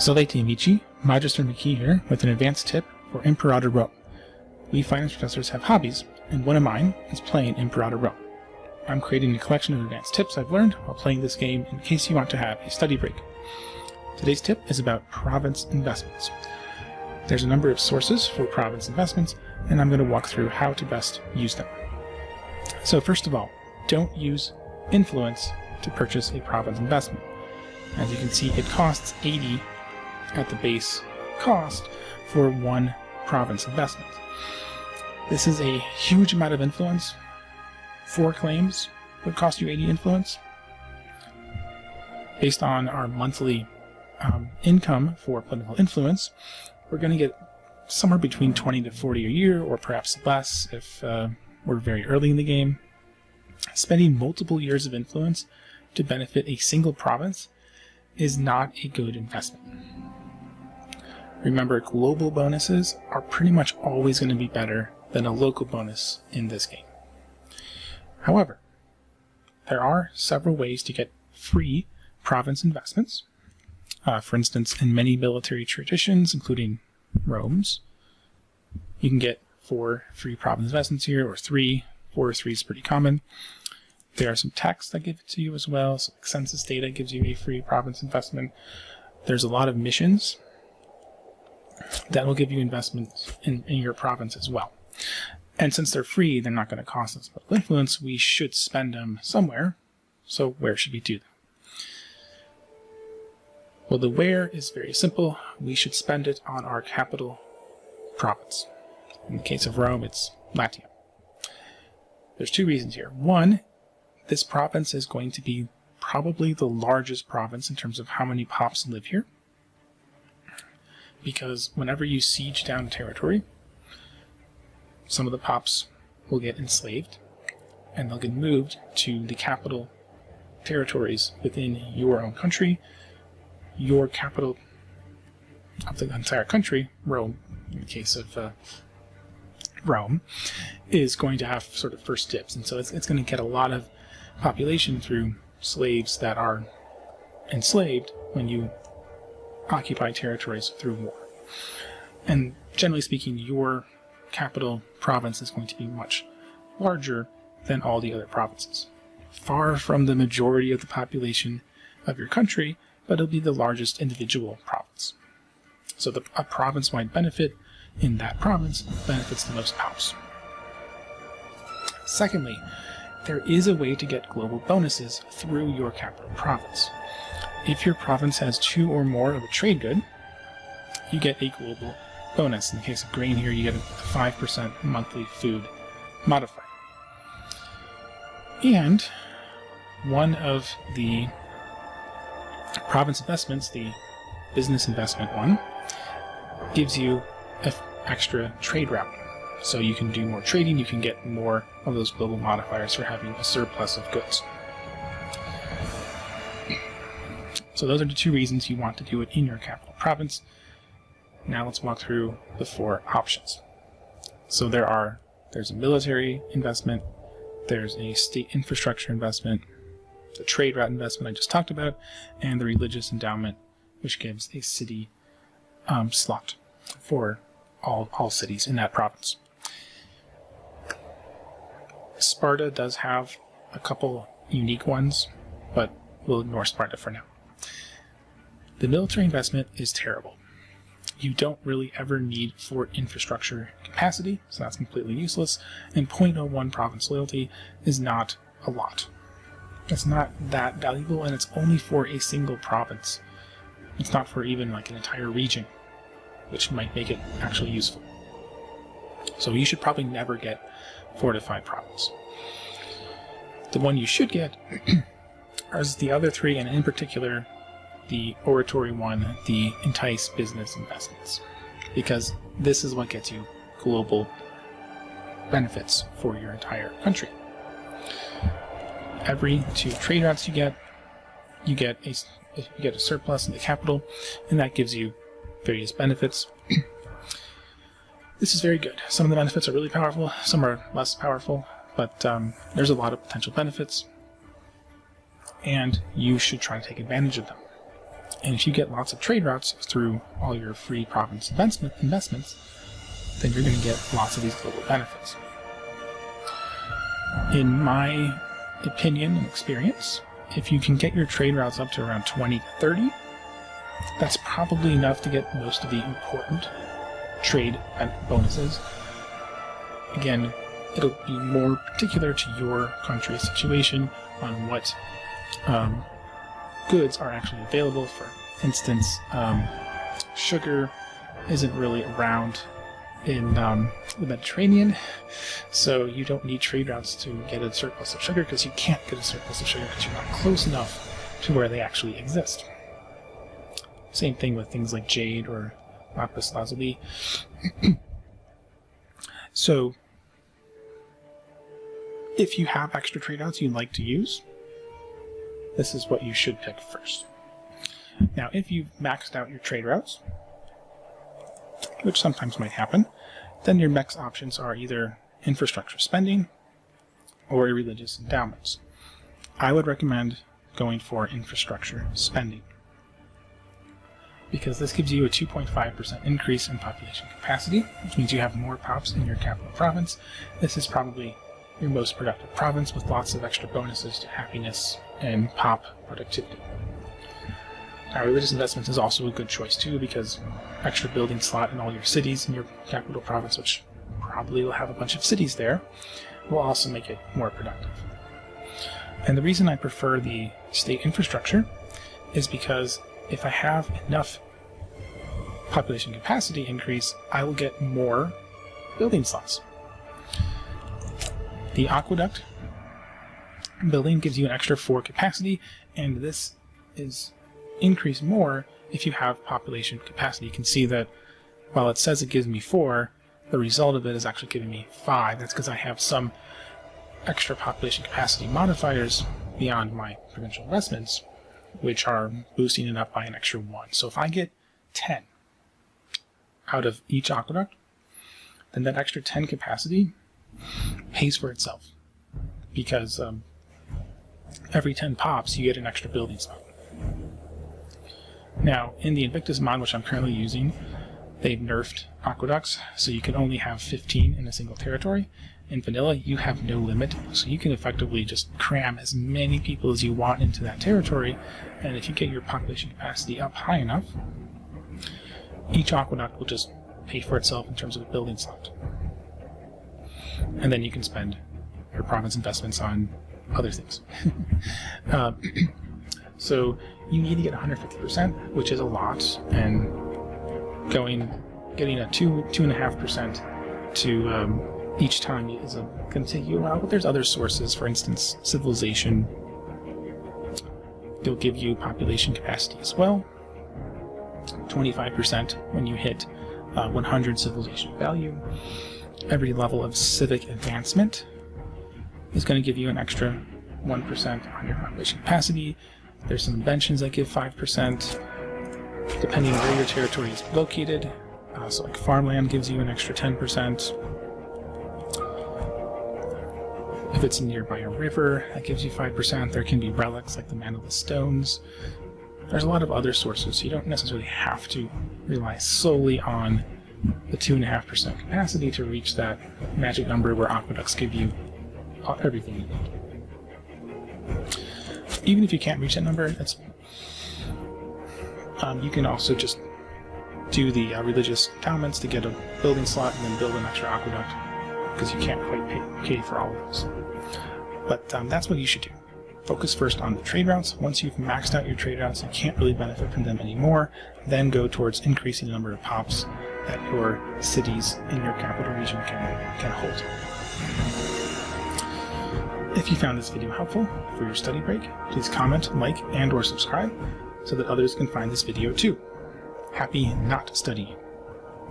Salete amici, Magister McKee here with an advanced tip for Imperator Rome. We finance professors have hobbies, and one of mine is playing Imperator Rome. I'm creating a collection of advanced tips I've learned while playing this game in case you want to have a study break. Today's tip is about province investments. There's a number of sources for province investments, and I'm going to walk through how to best use them. So first of all, don't use influence to purchase a province investment. As you can see, it costs 80 at the base cost for one province investment. This is a huge amount of influence. 4 claims would cost you 80 influence. Based on our monthly income for political influence, we're going to get somewhere between 20 to 40 a year, or perhaps less if we're very early in the game. Spending multiple years of influence to benefit a single province is not a good investment. Remember, global bonuses are pretty much always going to be better than a local bonus in this game. However, there are several ways to get free province investments. For instance, in many military traditions, including Rome's, you can get 4 free province investments here, or 3. 4 or 3 is pretty common. There are some texts that give it to you as well. So census data gives you a free province investment. There's a lot of missions that will give you investments in your province as well. And since they're free, they're not going to cost us political influence. We should spend them somewhere. So where should we do them? Well, the where is very simple. We should spend it on our capital province. In the case of Rome, it's Latium. There's 2 reasons here. One, this province is going to be probably the largest province in terms of how many pops live here. Because whenever you siege down territory, some of the pops will get enslaved, and they'll get moved to the capital territories within your own country. Your capital of the entire country, Rome, in the case of Rome, is going to have sort of first dibs, and so it's going to get a lot of population through slaves that are enslaved when you occupy territories through war. And generally speaking, your capital province is going to be much larger than all the other provinces. Far from the majority of the population of your country, but it'll be the largest individual province. So a province-wide benefit in that province benefits the most pops. Secondly, there is a way to get global bonuses through your capital province. If your province has 2 or more of a trade good, you get a global bonus. In the case of grain here, you get a 5% monthly food modifier. And one of the province investments, the business investment one, gives you an extra trade route. So you can do more trading, you can get more of those global modifiers for having a surplus of goods. So those are the 2 reasons you want to do it in your capital province. Now let's walk through the 4 options. So there's a military investment, there's a state infrastructure investment, the trade route investment I just talked about, and the religious endowment, which gives a city slot for all cities in that province. Sparta does have a couple unique ones, but we'll ignore Sparta for now. The military investment is terrible. You don't really ever need fort infrastructure capacity, so that's completely useless, and 0.01 province loyalty is not a lot. It's not that valuable, and it's only for a single province. It's not for even like an entire region, which might make it actually useful. So you should probably never get fortified province. The one you should get is the other 3, and in particular the oratory one, the entice business investments, because this is what gets you global benefits for your entire country. Every 2 trade routes you get a surplus in the capital, and that gives you various benefits. This is very good. Some of the benefits are really powerful, some are less powerful, but there's a lot of potential benefits, and you should try to take advantage of them. And if you get lots of trade routes through all your free province investments, then you're going to get lots of these global benefits. In my opinion and experience, if you can get your trade routes up to around 20 to 30, that's probably enough to get most of the important trade bonuses. Again, it'll be more particular to your country's situation on what goods are actually available. For instance, sugar isn't really around in the Mediterranean, so you don't need trade routes to get a surplus of sugar, because you can't get a surplus of sugar because you're not close enough to where they actually exist. Same thing with things like jade or lapis lazuli. So if you have extra trade routes you'd like to use, this is what you should pick first. Now, if you've maxed out your trade routes, which sometimes might happen, then your next options are either infrastructure spending or religious endowments. I would recommend going for infrastructure spending, because this gives you a 2.5% increase in population capacity, which means you have more pops in your capital province. This is probably your most productive province, with lots of extra bonuses to happiness and pop productivity. Now, religious investments is also a good choice too, because extra building slot in all your cities in your capital province, which probably will have a bunch of cities there, will also make it more productive. And the reason I prefer the state infrastructure is because if I have enough population capacity increase, I will get more building slots. The aqueduct building gives you an extra 4 capacity, and this is increased more if you have population capacity. You can see that while it says it gives me 4, the result of it is actually giving me 5. That's because I have some extra population capacity modifiers beyond my provincial investments, which are boosting it up by an extra 1. So if I get 10 out of each aqueduct, then that extra 10 capacity pays for itself, because every 10 pops you get an extra building slot. Now, in the Invictus mod, which I'm currently using, they've nerfed aqueducts, so you can only have 15 in a single territory. In vanilla, you have no limit, so you can effectively just cram as many people as you want into that territory, and if you get your population capacity up high enough, each aqueduct will just pay for itself in terms of a building slot. And then you can spend your province investments on other things. So you need to get 150%, which is a lot, and getting a 2.5% to each time is going to take you a while. But there's other sources. For instance, civilization. They'll give you population capacity as well. 25% when you hit 100 civilization value. Every level of civic advancement is going to give you an extra 1% on your population capacity. There's some inventions that give 5%, depending on where your territory is located. So like farmland gives you an extra 10%. If it's nearby a river, that gives you 5%. There can be relics like the Manila Stones. There's a lot of other sources, so you don't necessarily have to rely solely on the 2.5% capacity to reach that magic number where aqueducts give you everything you need. Even if you can't reach that number, you can also just do the religious endowments to get a building slot and then build an extra aqueduct, because you can't quite pay for all of those. But that's what you should do. Focus first on the trade routes. Once you've maxed out your trade routes, you can't really benefit from them anymore. Then go towards increasing the number of pops that your cities in your capital region can hold. If you found this video helpful for your study break, please comment, like, and/or subscribe so that others can find this video too. Happy not studying.